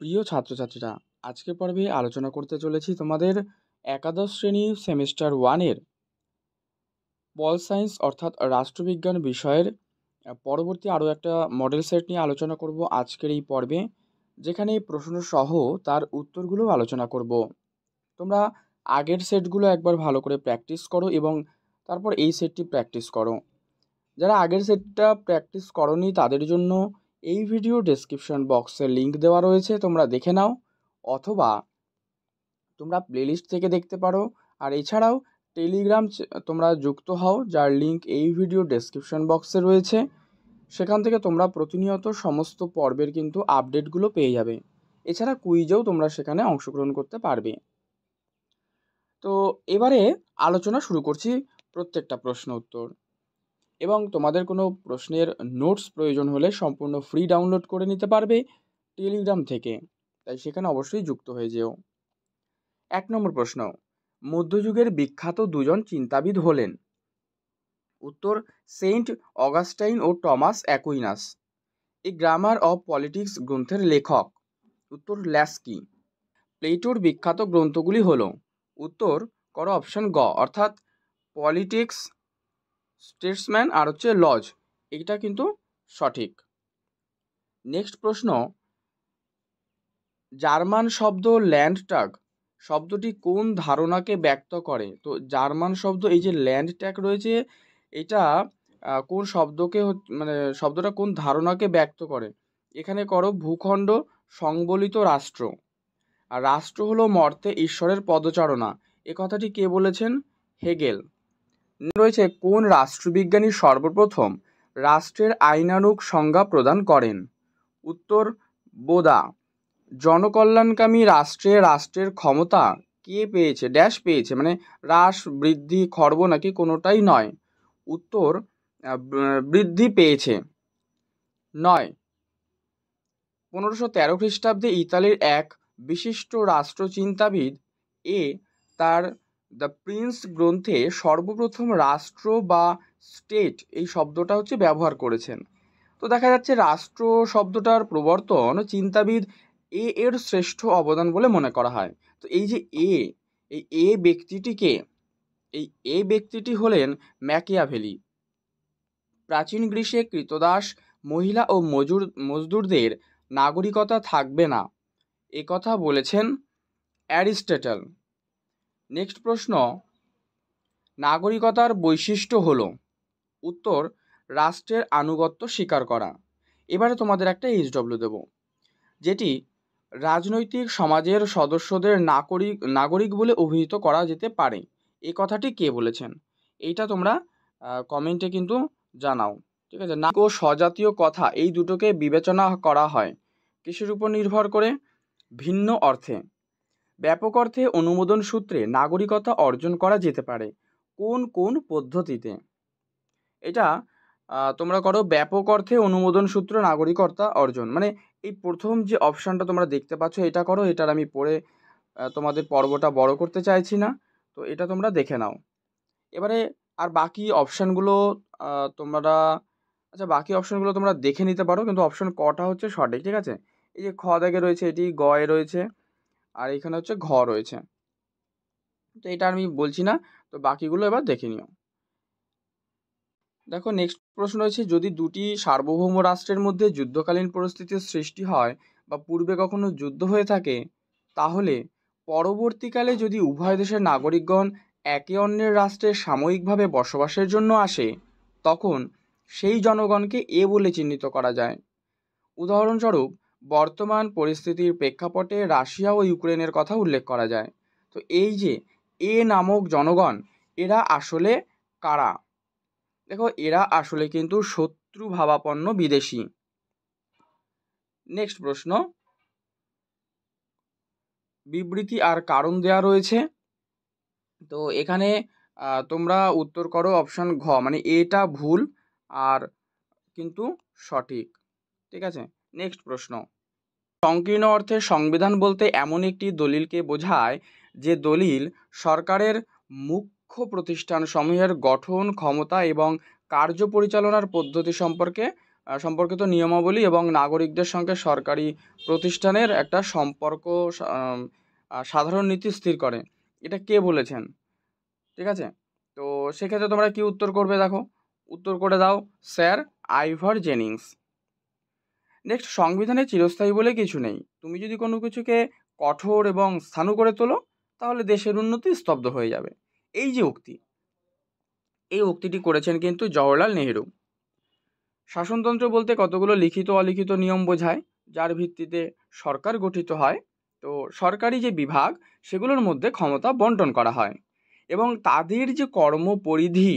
প্রিয় ছাত্রছাত্রীরা, আজকের পর্বে আলোচনা করতে চলেছি তোমাদের একাদশ শ্রেণী সেমিস্টার ওয়ানের পল সায়েন্স অর্থাৎ রাষ্ট্রবিজ্ঞান বিষয়ের পরবর্তী আরও একটা মডেল সেট নিয়ে আলোচনা করব আজকের এই পর্বে, যেখানে এই প্রশ্নসহ তার উত্তরগুলো আলোচনা করব। তোমরা আগের সেটগুলো একবার ভালো করে প্র্যাকটিস করো এবং তারপর এই সেটটি প্র্যাকটিস করো। যারা আগের সেটটা প্র্যাকটিস করোনি তাদের জন্য এই ভিডিও ডেসক্রিপশন বক্সে লিঙ্ক দেওয়া রয়েছে, তোমরা দেখে নাও, অথবা তোমরা প্লেলিস্ট থেকে দেখতে পারো। আর এছাড়াও টেলিগ্রাম তোমরা যুক্ত হও, যার লিঙ্ক এই ভিডিও ডেসক্রিপশন বক্সে রয়েছে। সেখান থেকে তোমরা প্রতিনিয়ত সমস্ত পর্বের কিন্তু আপডেটগুলো পেয়ে যাবে। এছাড়া কুইজেও তোমরা সেখানে অংশগ্রহণ করতে পারবে। তো এবারে আলোচনা শুরু করছি প্রত্যেকটা প্রশ্ন উত্তর, এবং তোমাদের কোনো প্রশ্নের নোটস প্রয়োজন হলে সম্পূর্ণ ফ্রি ডাউনলোড করে নিতে পারবে টেলিগ্রাম থেকে, তাই সেখানে অবশ্যই যুক্ত হয়ে যেও। 1 নম্বর প্রশ্ন, মধ্যযুগের বিখ্যাত দুজন চিন্তাবিদ হলেন? উত্তর, সেন্ট অগাস্টাইন ও টমাস অ্যাকুইনাস। এই গ্রামার অফ পলিটিক্স গ্রন্থের লেখক? উত্তর, ল্যাস্কি। প্লেটোর বিখ্যাত গ্রন্থগুলি হলো? উত্তর করো অপশন গ, অর্থাৎ পলিটিক্স, স্টেটসম্যান আর লজ। এটা কিন্তু সঠিক। নেক্সট প্রশ্ন, জার্মান শব্দ ল্যান্ডটাগ শব্দটি কোন ধারণাকে ব্যক্ত করে? তো জার্মান শব্দ, এই যে ল্যান্ডট্যাগ রয়েছে, এটা কোন শব্দকে মানে শব্দটা কোন ধারণাকে ব্যক্ত করে? এখানে করো ভূখণ্ড সংবলিত রাষ্ট্র। আর রাষ্ট্র হলো মর্তে ঈশ্বরের পদচারণা। এ কথাটি কে বলেছেন? হেগেল। রয়েছে, কোন রাষ্ট্রবিজ্ঞানী সর্বপ্রথম রাষ্ট্রের আইনানুগ সংজ্ঞা প্রদান করেন? উত্তর, বোদা। জনকল্যাণকামী রাষ্ট্রের ক্ষমতা কে পেয়েছে? ড্যাশ পেয়েছে, মানে হ্রাস, বৃদ্ধি, খর্ব নাকি কোনোটাই নয়? উত্তর, বৃদ্ধি পেয়েছে। 9, 1513 খ্রিস্টাব্দে ইতালির এক বিশিষ্ট রাষ্ট্রচিন্তাবিদ তার দ্য প্রিন্স গ্রন্থে সর্বপ্রথম রাষ্ট্র বা স্টেট এই শব্দটা ব্যবহার করেছেন। তো দেখা যাচ্ছে রাষ্ট্র শব্দটার প্রবর্তন চিন্তাবিদ এর শ্রেষ্ঠ অবদান বলে মনে করা হয়। তো এই যে এই ব্যক্তিটিকে, এই ব্যক্তিটি হলেন ম্যাকিয়াভেলি। প্রাচীন গ্রীসে কৃতদাস মহিলা ও মজদুরদের নাগরিকতা থাকবে না, এ কথা বলেছেন অ্যারিস্টটল। নেক্সট প্রশ্ন, নাগরিকতার বৈশিষ্ট্য হলো? উত্তর, রাষ্ট্রের আনুগত্য স্বীকার করা। এবারে তোমাদের একটা এইচডব্লিউ দেব, যেটি রাজনৈতিক সমাজের সদস্যদের নাগরিক বলে অভিহিত করা যেতে পারে। এই কথাটি কে বলেছেন? এইটা তোমরা কমেন্টে কিন্তু জানাও, ঠিক আছে? নাগরিক ও স্বজাতীয় কথা এই দুটোকে বিবেচনা করা হয় কিসের উপর নির্ভর করে? ভিন্ন অর্থে। ব্যাপক অর্থে অনুমোদন সূত্রে নাগরিকতা অর্জন করা যেতে পারে কোন কোন পদ্ধতিতে? এটা তোমরা করো ব্যাপক অর্থে অনুমোদন সূত্র নাগরিকতা অর্জন, মানে এই প্রথম যে অপশানটা তোমরা দেখতে পাচ্ছ এটা করো। এটার আমি পড়ে তোমাদের পর্বটা বড় করতে চাইছি না, তো এটা তোমরা দেখে নাও। এবারে আর বাকি অপশানগুলো বাকি অপশানগুলো তোমরা দেখে নিতে পারো, কিন্তু অপশান কটা সঠিক, ঠিক আছে? এই যে খ দাগে রয়েছে, এটি গ এ রয়েছে, আর এখানে ঘ রয়েছে। তো এটা আমি বলছি না, তো বাকিগুলো এবার দেখে নিও। দেখো, নেক্সট প্রশ্ন রয়েছে, যদি দুটি সার্বভৌম রাষ্ট্রের মধ্যে যুদ্ধকালীন পরিস্থিতির সৃষ্টি হয় বা পূর্বে কখনো যুদ্ধ হয়ে থাকে, তাহলে পরবর্তীকালে যদি উভয় দেশের নাগরিকগণ একে অন্যের রাষ্ট্রে সাময়িকভাবে বসবাসের জন্য আসে, তখন সেই জনগণকে বলে চিহ্নিত করা যায়। উদাহরণস্বরূপ, বর্তমান পরিস্থিতির প্রেক্ষাপটে রাশিয়া ও ইউক্রেনের কথা উল্লেখ করা যায়। তো এই যে নামক জনগণ, এরা আসলে কারা? দেখো, এরা আসলে কিন্তু শত্রু ভাবাপন্ন বিদেশি। নেক্সট প্রশ্ন, বিবৃতি আর কারণ দেয়া রয়েছে। তো এখানে তোমরা উত্তর করো অপশন ঘ, মানে এটা ভুল আর কিন্তু সঠিক, ঠিক আছে? নেক্সট প্রশ্ন, সংকীর্ণ অর্থে সংবিধান বলতে এমন একটি দলিলকে বোঝায় যে দলিল সরকারের মুখ্য প্রতিষ্ঠান সমূহের গঠন, ক্ষমতা এবং কার্য পরিচালনার পদ্ধতি সম্পর্কে সম্পর্কিত নিয়মাবলী এবং নাগরিকদের সঙ্গে সরকারি প্রতিষ্ঠানের একটা সম্পর্ক সাধারণ নীতি স্থির করে। এটা কে বলেছেন? ঠিক আছে, তো সেক্ষেত্রে তোমরা কি উত্তর করবে? দেখো, উত্তর করে দাও স্যার আইভার জেনিংস। নেক্সট, সংবিধানে চিরস্থায়ী বলে কিছু নেই। তুমি যদি কোনো কিছুকে কঠোর এবং স্থাণু করে তোলো তাহলে দেশের উন্নতি স্তব্ধ হয়ে যাবে। এই যে উক্তি, এই উক্তিটি করেছেন কিন্তু জওহরলাল নেহেরু। শাসনতন্ত্র বলতে কতগুলো লিখিত অলিখিত নিয়ম বোঝায়, যার ভিত্তিতে সরকার গঠিত হয়। তো সরকারি যে বিভাগ সেগুলোর মধ্যে ক্ষমতা বন্টন করা হয় এবং তাদের যে কর্মপরিধি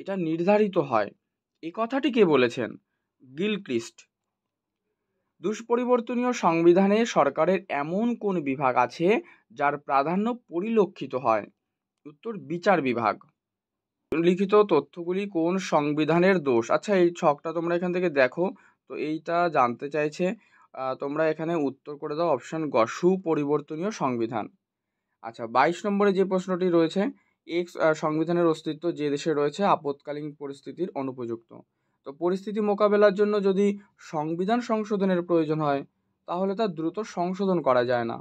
এটা নির্ধারিত হয়। এই কথাটি কে বলেছেন? গিলক্রিস্ট। দুষ্পরিবর্তনীয় সংবিধানে সরকারের এমন কোন বিভাগ আছে যার প্রাধান্য পরিলক্ষিত হয়? উত্তর বিচার বিভাগ। লিখিত তথ্যগুলি কোন সংবিধানের দোষ? আচ্ছা, এই ছকটা তোমরা এখান থেকে দেখো, তো এইটা জানতে চাইছে। তোমরা এখানে উত্তর করে দাও অপশন গ, সুপরিবর্তনীয় সংবিধান। আচ্ছা, 22 নম্বরে যে প্রশ্নটি রয়েছে, এক্স সংবিধানের অস্তিত্ব যে দেশে রয়েছে আপৎকালীন পরিস্থিতির অনুপযুক্ত। তো পরিস্থিতি মোকাবেলার জন্য যদি সংবিধান সংশোধনের প্রয়োজন হয় তাহলে তা দ্রুত সংশোধন করা যায় না।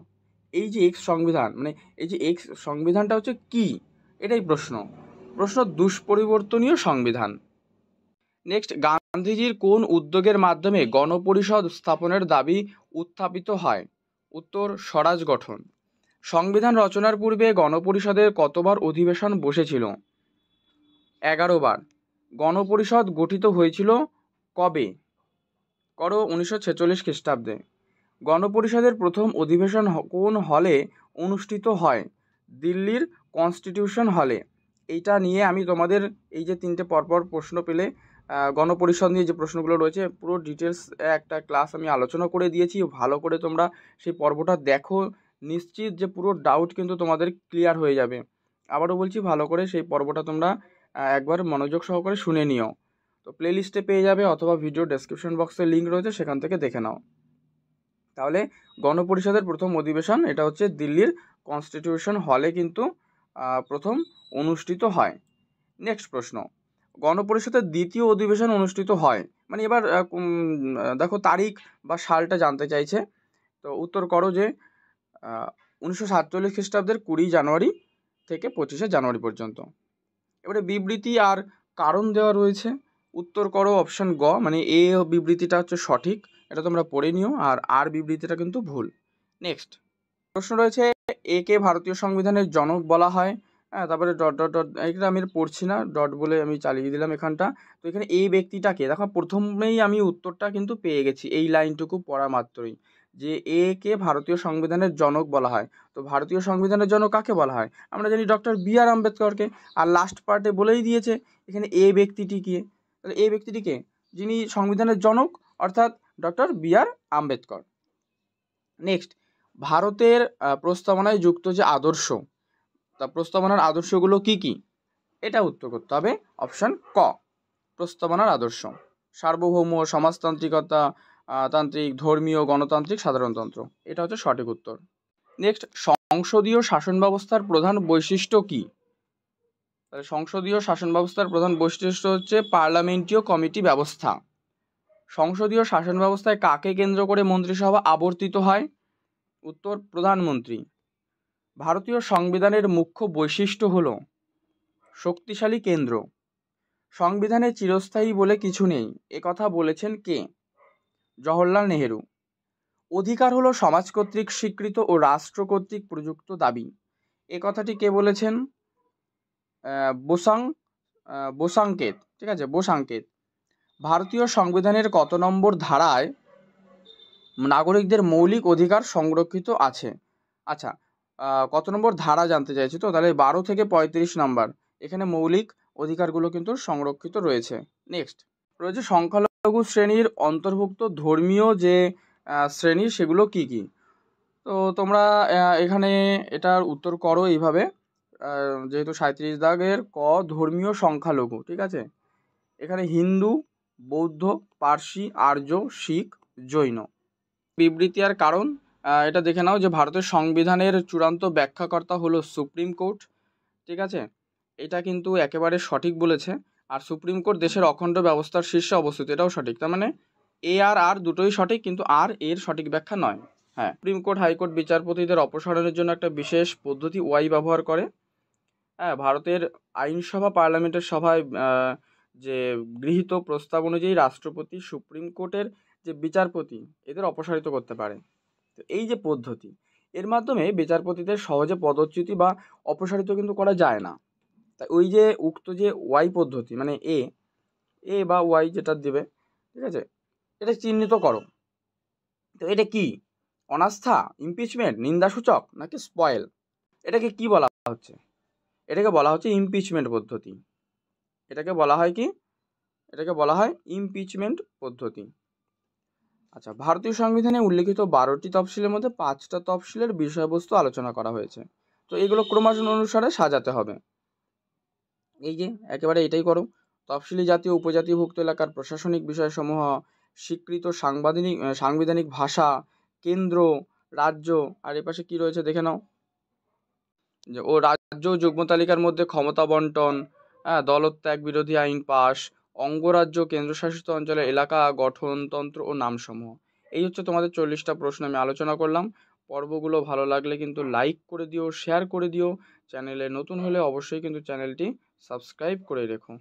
এই যে এক্স সংবিধান, মানে এই যে এক্স সংবিধানটা হচ্ছে কি? এটাই প্রশ্ন। দুষ্পরিবর্তনীয় সংবিধান। নেক্সট, গান্ধীজির কোন উদ্যোগের মাধ্যমে গণপরিষদ স্থাপনের দাবি উত্থাপিত হয়? উত্তর স্বরাজ গঠন। সংবিধান রচনার পূর্বে গণপরিষদের কতবার অধিবেশন বসেছিল? 11 বার। গণপরিষদ গঠিত হয়েছিল কবে? করো 1946 খ্রিস্টাব্দে। গণপরিষদের প্রথম অধিবেশন কোন হলে অনুষ্ঠিত হয়? দিল্লির কনস্টিটিউশন হলে। এইটা নিয়ে আমি তোমাদের এই যে 3টে পরপর প্রশ্ন পেলে গণপরিষদ নিয়ে যে প্রশ্নগুলো রয়েছে পুরো ডিটেলস একটা ক্লাস আমি আলোচনা করে দিয়েছি। ভালো করে তোমরা সেই পর্বটা দেখো, নিশ্চিত যে পুরো ডাউট কিন্তু তোমাদের ক্লিয়ার হয়ে যাবে। আবারও বলছি, ভালো করে সেই পর্বটা তোমরা একবার মনোযোগ সহকারে শুনে নিও। তো প্লেলিস্টে পেয়ে যাবে অথবা ভিডিও ডেসক্রিপশন বক্সে লিঙ্ক রয়েছে, সেখান থেকে দেখে নাও। তাহলে গণপরিষদের প্রথম অধিবেশন এটা হচ্ছে দিল্লির কনস্টিটিউশন হলে কিন্তু প্রথম অনুষ্ঠিত হয়। নেক্সট প্রশ্ন, গণপরিষদের দ্বিতীয় অধিবেশন অনুষ্ঠিত হয়, মানে এবার দেখো তারিখ বা সালটা জানতে চাইছে। তো উত্তর করো যে 1947 খ্রিস্টাব্দের 20 জানুয়ারি থেকে 25 জানুয়ারি পর্যন্ত। এবারে বিবৃতি আর কারণ দেওয়া রয়েছে। উত্তর করো অপশন গ, মানে এ বিবৃতিটা হচ্ছে সঠিক, এটা তোমরা পড়ে নিও, আর বিবৃতিটা কিন্তু ভুল। নেক্সট প্রশ্ন রয়েছে, একে ভারতীয় সংবিধানের জনক বলা হয়। তারপরে ডট ডট ডট, এটা আমি পড়ছি না, ডট বলে আমি চালিয়ে দিলাম এখানটা। তো এখানে এই ব্যক্তিটাকে দেখো, প্রথমেই আমি উত্তরটা কিন্তু পেয়ে গেছি এই লাইনটুকু পড়া মাত্রই, যে একে ভারতীয় সংবিধানের জনক বলা হয়। তো ভারতীয় সংবিধানের জনক কাকে বলা হয়? আমরা জানি ডক্টর বি.আর. আম্বেদকরকে। আর লাস্ট পার্টে বলেই দিয়েছে এখানে এ ব্যক্তিটি কে। তাহলে এই ব্যক্তিটিকে যিনি সংবিধানের জনক, অর্থাৎ ডক্টর বি.আর. আম্বেদকর। নেক্সট, ভারতের প্রস্তাবনায় যুক্ত যে আদর্শ, তা প্রস্তাবনার আদর্শগুলো কি কি? এটা উত্তর করতে হবে অপশন ক, প্রস্তাবনার আদর্শ। সার্বভৌম, সমাজতান্ত্রিকতা, তান্ত্রিক, ধর্মীয়, গণতান্ত্রিক, সাধারণতন্ত্র। এটা হচ্ছে সঠিক উত্তর। নেক্সট, সংসদীয় শাসন ব্যবস্থার প্রধান বৈশিষ্ট্য কি? তাহলে সংসদীয় শাসন ব্যবস্থার প্রধান বৈশিষ্ট্য হচ্ছে পার্লামেন্টীয় কমিটি ব্যবস্থা। সংসদীয় শাসন ব্যবস্থায় কাকে কেন্দ্র করে মন্ত্রিসভা আবর্তিত হয়? উত্তর প্রধানমন্ত্রী। ভারতীয় সংবিধানের মুখ্য বৈশিষ্ট্য হল শক্তিশালী কেন্দ্র। সংবিধানে চিরস্থায়ী বলে কিছু নেই, একথা বলেছেন কে? জওহরলাল নেহেরু। অধিকার হলো সমাজ কর্তৃক স্বীকৃত ও রাষ্ট্র কর্তৃক প্রযুক্ত দাবি, এ কথাটি কে বলেছেন? বোসাংকেত। ঠিক আছে, বোসাংকেত। ভারতীয় সংবিধানের কত নম্বর ধারায় নাগরিকদের মৌলিক অধিকার সংরক্ষিত আছে? আচ্ছা, কত নম্বর ধারা জানতে চাইছি, তো তাহলে 12 থেকে 35 নম্বর এখানে মৌলিক অধিকারগুলো কিন্তু সংরক্ষিত রয়েছে। নেক্সট রয়েছে সংখ্যালঘু শ্রেণীর অন্তর্ভুক্ত ধর্মীয় যে শ্রেণী সেগুলো কি কি? তো তোমরা এখানে এটার উত্তর করো এইভাবে, যেহেতু 37 দাগের ক, ধর্মীয় সংখ্যালঘু। ঠিক আছে, এখানে হিন্দু, বৌদ্ধ, পার্সি, আর্য, শিখ, জৈন। বিবৃতি আর কারণ এটা দেখে নাও, যে ভারতের সংবিধানের চূড়ান্ত ব্যাখ্যাকর্তা হলো সুপ্রিম কোর্ট। ঠিক আছে, এটা কিন্তু একেবারে সঠিক বলেছে। আর সুপ্রিম কোর্ট দেশের অখণ্ড ব্যবস্থার শীর্ষে অবস্থিত, এটাও সঠিক। তার মানে এ আর দুটোই সঠিক, কিন্তু আর এর সঠিক ব্যাখ্যা নয়। হ্যাঁ, সুপ্রিম কোর্ট হাইকোর্ট বিচারপতিদের অপসারণের জন্য একটা বিশেষ পদ্ধতি ওয়াই ব্যবহার করে। হ্যাঁ, ভারতের আইনসভা পার্লামেন্টের সভায় যে গৃহীত প্রস্তাব অনুযায়ী রাষ্ট্রপতি সুপ্রিম কোর্টের যে বিচারপতি এদের অপসারিত করতে পারে। তো এই যে পদ্ধতি, এর মাধ্যমে বিচারপতিদের সহজে পদচ্যুতি বা অপসারিত কিন্তু করা যায় না। তাই ওই যে উক্ত যে ওয়াই পদ্ধতি, মানে এ বা ওয়াই যেটা দেবে, ঠিক আছে, এটা চিহ্নিত করো। তো এটা কি? অনাস্থা, ইমপিচমেন্ট, নিন্দাসূচক, নাকি স্পয়েল? এটাকে কি বলা হচ্ছে? এটাকে বলা হচ্ছে ইমপিচমেন্ট পদ্ধতি। এটাকে বলা হয় কি? এটাকে বলা হয় ইমপিচমেন্ট পদ্ধতি। আচ্ছা, ভারতীয় সংবিধানে উল্লিখিত 12টি তফসিলের মধ্যে 5টা তফসিলের বিষয়বস্তু আলোচনা করা হয়েছে। তো এগুলো ক্রমানুসারে অনুসারে সাজাতে হবে। এই যে একেবারে এটাই করো। তফসিলি জাতীয় উপজাতিভুক্ত এলাকার প্রশাসনিক বিষয়সমূহ, স্বীকৃত সাংবিধানিক ভাষা, কেন্দ্র, রাজ্য, আর এ পাশে কি রয়েছে দেখে নাও, যে ও রাজ্য যুগ্ম তালিকার মধ্যে ক্ষমতা বন্টন, হ্যাঁ, দলত্যাগ বিরোধী আইন পাশ, অঙ্গরাজ্য কেন্দ্রশাসিত অঞ্চলের এলাকা গঠনতন্ত্র ও নামসমূহ। এই হচ্ছে তোমাদের 40টা প্রশ্ন আমি আলোচনা করলাম। পর্বগুলো ভালো লাগলে কিন্তু লাইক করে দিও, শেয়ার করে দিও। চ্যানেলে নতুন হলে অবশ্যই কিন্তু চ্যানেলটি সাবস্ক্রাইব করে রেখো।